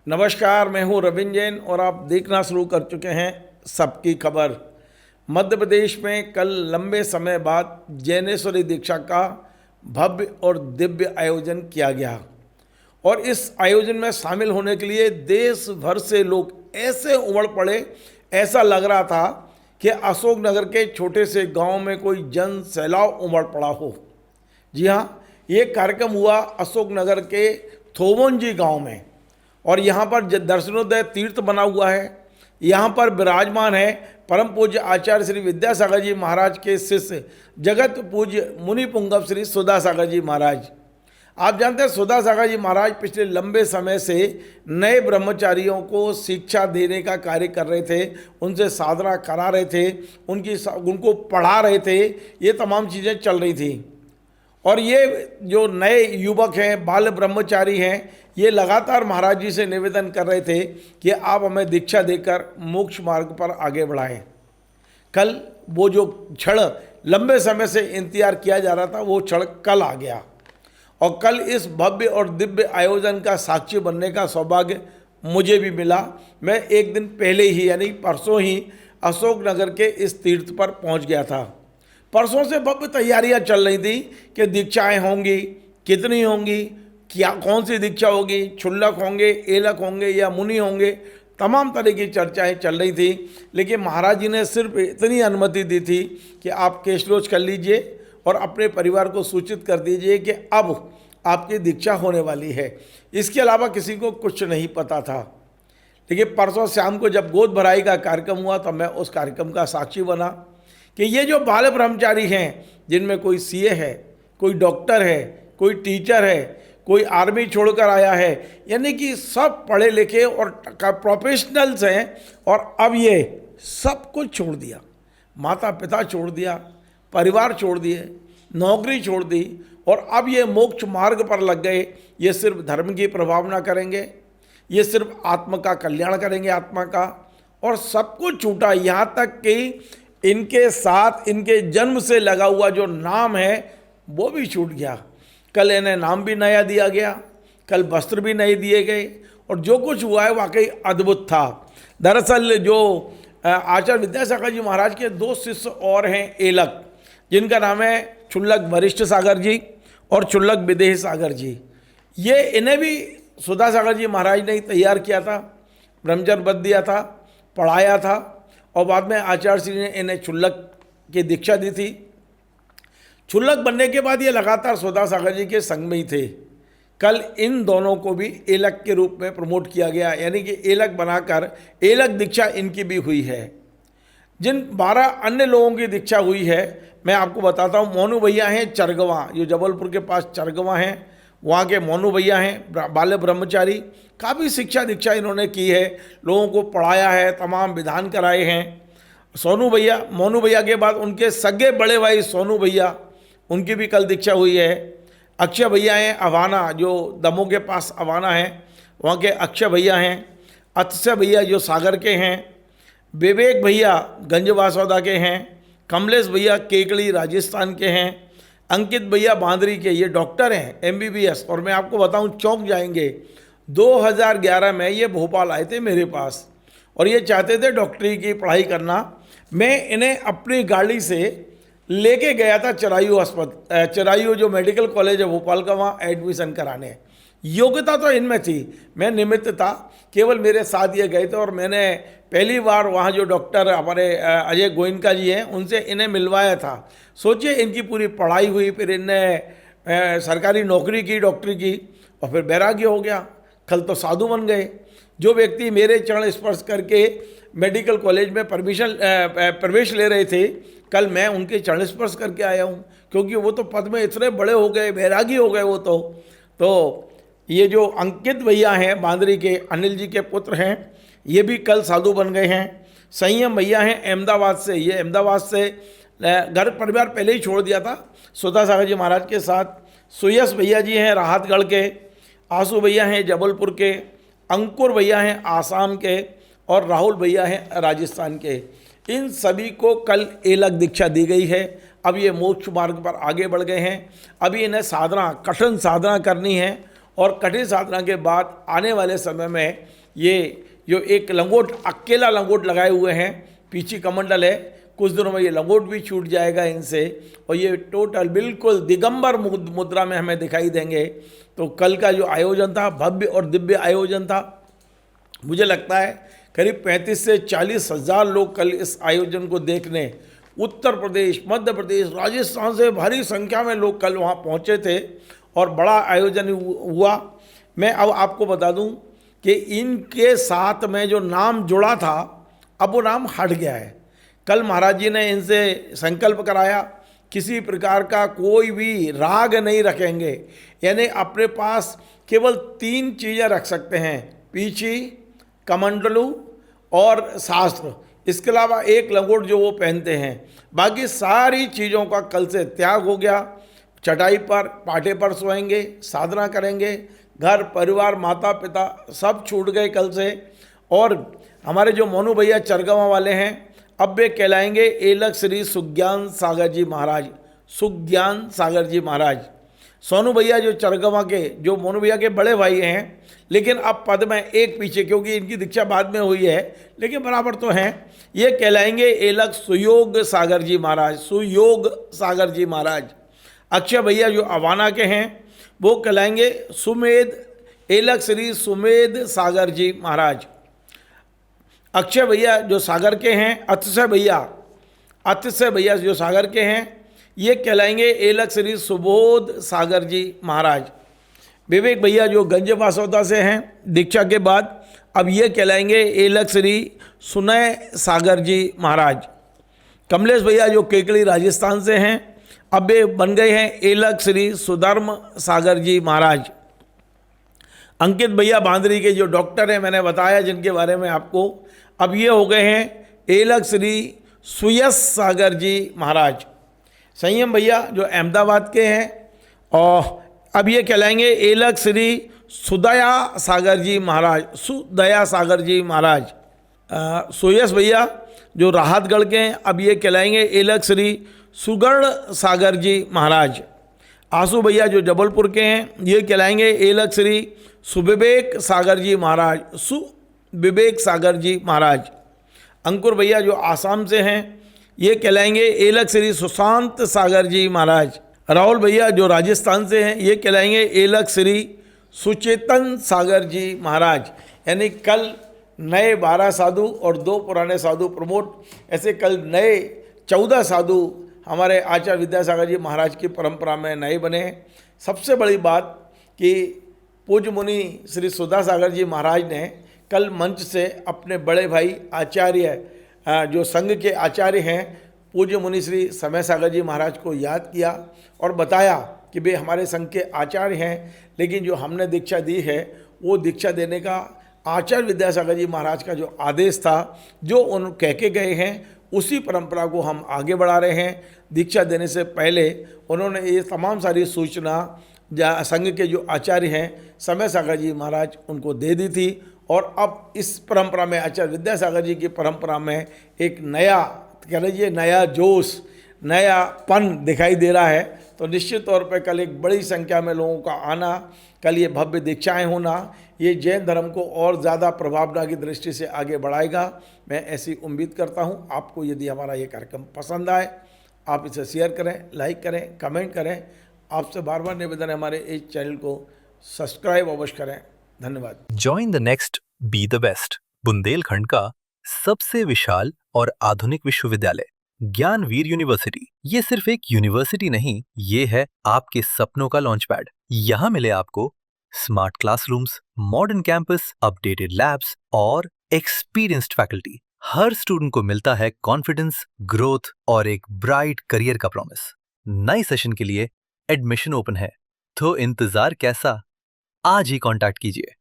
नमस्कार, मैं हूं रविंद्र जैन और आप देखना शुरू कर चुके हैं सबकी खबर। मध्य प्रदेश में कल लंबे समय बाद जैनेश्वरी दीक्षा का भव्य और दिव्य आयोजन किया गया और इस आयोजन में शामिल होने के लिए देश भर से लोग ऐसे उमड़ पड़े, ऐसा लग रहा था कि अशोकनगर के छोटे से गांव में कोई जन सैलाब उमड़ पड़ा हो। जी हाँ, ये कार्यक्रम हुआ अशोकनगर के थोवंजी गांव में और यहाँ पर दर्शनोदय तीर्थ बना हुआ है। यहाँ पर विराजमान है परम पूज्य आचार्य श्री विद्यासागर जी महाराज के शिष्य जगत पूज्य मुनि पुंगव श्री सुधासागर जी महाराज। आप जानते हैं सुधासागर जी महाराज पिछले लंबे समय से नए ब्रह्मचारियों को शिक्षा देने का कार्य कर रहे थे, उनसे साधना करा रहे थे, उनको पढ़ा रहे थे, ये तमाम चीज़ें चल रही थी। और ये जो नए युवक हैं, बाल ब्रह्मचारी हैं, ये लगातार महाराज जी से निवेदन कर रहे थे कि आप हमें दीक्षा देकर मोक्ष मार्ग पर आगे बढ़ाएं। कल वो जो क्षण लंबे समय से इंतजार किया जा रहा था, वो क्षण कल आ गया और कल इस भव्य और दिव्य आयोजन का साक्षी बनने का सौभाग्य मुझे भी मिला। मैं एक दिन पहले ही यानी परसों ही अशोकनगर के इस तीर्थ पर पहुंच गया था। परसों से भव्य तैयारियां चल रही थी कि दीक्षाएं होंगी, कितनी होंगी, क्या कौन सी दीक्षा होगी, क्षुल्लक होंगे, एलक होंगे या मुनि होंगे, तमाम तरह की चर्चाएं चल रही थी। लेकिन महाराज जी ने सिर्फ इतनी अनुमति दी थी कि आप कैशलोज कर लीजिए और अपने परिवार को सूचित कर दीजिए कि अब आपकी दीक्षा होने वाली है। इसके अलावा किसी को कुछ नहीं पता था। लेकिन परसों शाम को जब गोद भराई का कार्यक्रम हुआ तो मैं उस कार्यक्रम का साक्षी बना कि ये जो बाल ब्रह्मचारी हैं, जिनमें कोई सीए है, कोई डॉक्टर है, कोई टीचर है, कोई आर्मी छोड़कर आया है, यानी कि सब पढ़े लिखे और प्रोफेशनल्स हैं और अब ये सब कुछ छोड़ दिया, माता पिता छोड़ दिया, परिवार छोड़ दिए, नौकरी छोड़ दी और अब ये मोक्ष मार्ग पर लग गए। ये सिर्फ धर्म की प्रभावना करेंगे, ये सिर्फ आत्मा का कल्याण करेंगे, आत्मा का, और सब कुछ छूटा। यहाँ तक कि इनके साथ इनके जन्म से लगा हुआ जो नाम है वो भी छूट गया। कल इन्हें नाम भी नया दिया गया, कल वस्त्र भी नए दिए गए और जो कुछ हुआ है वाकई अद्भुत था। दरअसल जो आचार्य विद्यासागर जी महाराज के दो शिष्य और हैं एलक, जिनका नाम है क्षुल्लक वरिष्ठ सागर जी और क्षुल्लक विदेह सागर जी, ये इन्हें भी सुधासागर जी महाराज ने ही तैयार किया था, ब्रह्मचर्य बद दिया था, पढ़ाया था और बाद में आचार्य श्री ने इन्हें क्षुल्लक की दीक्षा दी थी। क्षुल्लक बनने के बाद ये लगातार सुधासागर जी के संग में ही थे। कल इन दोनों को भी एलक के रूप में प्रमोट किया गया, यानी कि एलक बनाकर एलक दीक्षा इनकी भी हुई है। जिन 12 अन्य लोगों की दीक्षा हुई है मैं आपको बताता हूँ। मोनू भैया हैं चरगवा, जो जबलपुर के पास चरगवा हैं, वहाँ के मोनू भैया हैं बाल ब्रह्मचारी। काफ़ी शिक्षा दीक्षा इन्होंने की है, लोगों को पढ़ाया है, तमाम विधान कराए हैं। सोनू भैया, मोनू भैया के बाद उनके सगे बड़े भाई सोनू भैया, उनकी भी कल दीक्षा हुई है। अक्षय भैया हैं अवाना, जो दमोह के पास अवाना है, वहाँ के अक्षय भैया हैं। अक्षय भैया जो सागर के हैं। विवेक भैया गंजवासौदा के हैं। कमलेश भैया केकड़ी राजस्थान के हैं। अंकित भैया बांदरी के, ये डॉक्टर हैं MBBS। और मैं आपको बताऊं, चौंक जाएंगे, 2011 में ये भोपाल आए थे मेरे पास और ये चाहते थे डॉक्टरी की पढ़ाई करना। मैं इन्हें अपनी गाड़ी से लेके गया था चिरायू जो मेडिकल कॉलेज है भोपाल का, वहाँ एडमिशन कराने। योग्यता तो इनमें थी, मैं निमित्त था, केवल मेरे साथ ये गए थे और मैंने पहली बार वहाँ जो डॉक्टर हमारे अजय गोयनका जी हैं उनसे इन्हें मिलवाया था। सोचिए, इनकी पूरी पढ़ाई हुई, फिर इन्हें सरकारी नौकरी की डॉक्टरी की और फिर वैराग्य हो गया। कल तो साधु बन गए। जो व्यक्ति मेरे चरण स्पर्श करके मेडिकल कॉलेज में प्रवेश ले रहे थे, कल मैं उनके चरण स्पर्श करके आया हूँ, क्योंकि वो तो पद में इतने बड़े हो गए, वैरागी हो गए वो तो ये जो अंकित भैया हैं बांदरी के, अनिल जी के पुत्र हैं, ये भी कल साधु बन गए हैं। संयम भैया हैं अहमदाबाद से, ये अहमदाबाद से घर परिवार पहले ही छोड़ दिया था सुधासागर जी महाराज के साथ। सुयश भैया जी हैं राहतगढ़ के। आंसू भैया हैं जबलपुर के। अंकुर भैया हैं आसाम के और राहुल भैया हैं राजस्थान के। इन सभी को कल एलक दीक्षा दी गई है। अब ये मोक्ष मार्ग पर आगे बढ़ गए हैं। अभी इन्हें साधना, कठिन साधना करनी है और कठिन साधना के बाद आने वाले समय में ये जो एक लंगोट, अकेला लंगोट लगाए हुए हैं, पीछे कमंडल है, कुछ दिनों में ये लंगोट भी छूट जाएगा इनसे और ये टोटल बिल्कुल दिगंबर मुद्रा में हमें दिखाई देंगे। तो कल का जो आयोजन था, भव्य और दिव्य आयोजन था। मुझे लगता है करीब 35 से 40 हज़ार लोग कल इस आयोजन को देखने उत्तर प्रदेश, मध्य प्रदेश, राजस्थान से भारी संख्या में लोग कल वहाँ पहुँचे थे और बड़ा आयोजन हुआ। मैं अब आपको बता दूं कि इनके साथ में जो नाम जुड़ा था, अब वो नाम हट गया है। कल महाराज जी ने इनसे संकल्प कराया, किसी प्रकार का कोई भी राग नहीं रखेंगे, यानी अपने पास केवल 3 चीज़ें रख सकते हैं, पीछी, कमंडलू और शास्त्र। इसके अलावा एक लंगोट जो वो पहनते हैं, बाकी सारी चीज़ों का कल से त्याग हो गया। चटाई पर, पाटे पर सोएंगे, साधना करेंगे, घर परिवार माता पिता सब छूट गए कल से। और हमारे जो मोनू भैया चरगवा वाले हैं, अब वे कहलाएंगे एलक श्री सुज्ञान सागर जी महाराज, सुज्ञान सागर जी महाराज। सोनू भैया जो चरगवा के, जो मोनू भैया के बड़े भाई हैं, लेकिन अब पद में एक पीछे, क्योंकि इनकी दीक्षा बाद में हुई है, लेकिन बराबर तो हैं, ये कहलाएंगे एलक सुयोग सागर जी महाराज, सुयोग सागर जी महाराज। अक्षय भैया जो अवाना के हैं, वो कहलाएंगे सुमेध, एलक श्री सुमेध सागर जी महाराज। अक्षय भैया जो सागर के हैं, अतिशय भैया जो सागर के हैं, ये कहलाएंगे एलक श्री सुबोध सागर जी महाराज। विवेक भैया जो गंज बासौदा से हैं दीक्षा के बाद, अब ये कहलाएंगे एलक श्री सुनय सागर जी महाराज। कमलेश भैया जो केकड़ी राजस्थान से हैं, अब वे बन गए हैं एलक श्री सुधर्म सागर जी महाराज। अंकित भैया बांदरी के जो डॉक्टर हैं, मैंने बताया जिनके बारे में आपको, अब ये हो गए हैं एलक श्री सुयस सागर जी महाराज। संयम भैया जो अहमदाबाद के हैं, और अब ये कहलाएंगे एलक श्री सुदया सागर जी महाराज, सुदया सागर जी महाराज। सुयस भैया जो राहतगढ़ के हैं, अब ये कहलाएंगे एलक श्री सुगढ़ सागर जी महाराज। आंसू भैया जो जबलपुर के हैं, ये कहलाएंगे एलक श्री सुविवेक सागर जी महाराज, सुविवेक सागर जी महाराज। अंकुर भैया जो आसाम से हैं, ये कहलाएंगे एलक श्री सुशांत सागर जी महाराज। राहुल भैया जो राजस्थान से हैं, ये कहलाएंगे एलक श्री सुचेतन सागर जी महाराज। यानी कल नए 12 साधु और 2 पुराने साधु प्रमोट, ऐसे कल नए 14 साधु हमारे आचार्य विद्यासागर जी महाराज की परंपरा में नए बने हैं। सबसे बड़ी बात कि पूज्य मुनि श्री सुधा सागर जी महाराज ने कल मंच से अपने बड़े भाई आचार्य, जो संघ के आचार्य हैं, पूज्य मुनि श्री समय सागर जी महाराज को याद किया और बताया कि वे हमारे संघ के आचार्य हैं, लेकिन जो हमने दीक्षा दी है वो दीक्षा देने का आचार्य विद्यासागर जी महाराज का जो आदेश था, जो उन कह के गए हैं, उसी परंपरा को हम आगे बढ़ा रहे हैं। दीक्षा देने से पहले उन्होंने ये तमाम सारी सूचना संघ के जो आचार्य हैं समय सागर जी महाराज उनको दे दी थी, और अब इस परंपरा में, आचार्य विद्यासागर जी की परंपरा में एक नया, कह लीजिए नया जोश, नयापन दिखाई दे रहा है। तो निश्चित तौर पर कल एक बड़ी संख्या में लोगों का आना, कल ये भव्य दीक्षाएं होना, ये जैन धर्म को और ज़्यादा प्रभावना की दृष्टि से आगे बढ़ाएगा। मैं ऐसी उम्मीद करता हूँ। आपको यदि हमारा ये कार्यक्रम पसंद आए, आप इसे शेयर करें, लाइक करें, कमेंट करें। आपसे बार बार निवेदन है, हमारे इस चैनल को सब्सक्राइब अवश्य करें। धन्यवाद। Join the next be the best, Bundelkhand का सबसे विशाल और आधुनिक विश्वविद्यालय ज्ञानवीर यूनिवर्सिटी। ये सिर्फ एक यूनिवर्सिटी नहीं, ये है आपके सपनों का लॉन्च पैड। यहाँ मिले आपको smart classrooms, modern campus, updated labs और एक्सपीरियंस्ड फैकल्टी। हर स्टूडेंट को मिलता है कॉन्फिडेंस, ग्रोथ और एक ब्राइट करियर का प्रॉमिस। नए सेशन के लिए एडमिशन ओपन है, तो इंतजार कैसा? आज ही कांटेक्ट कीजिए।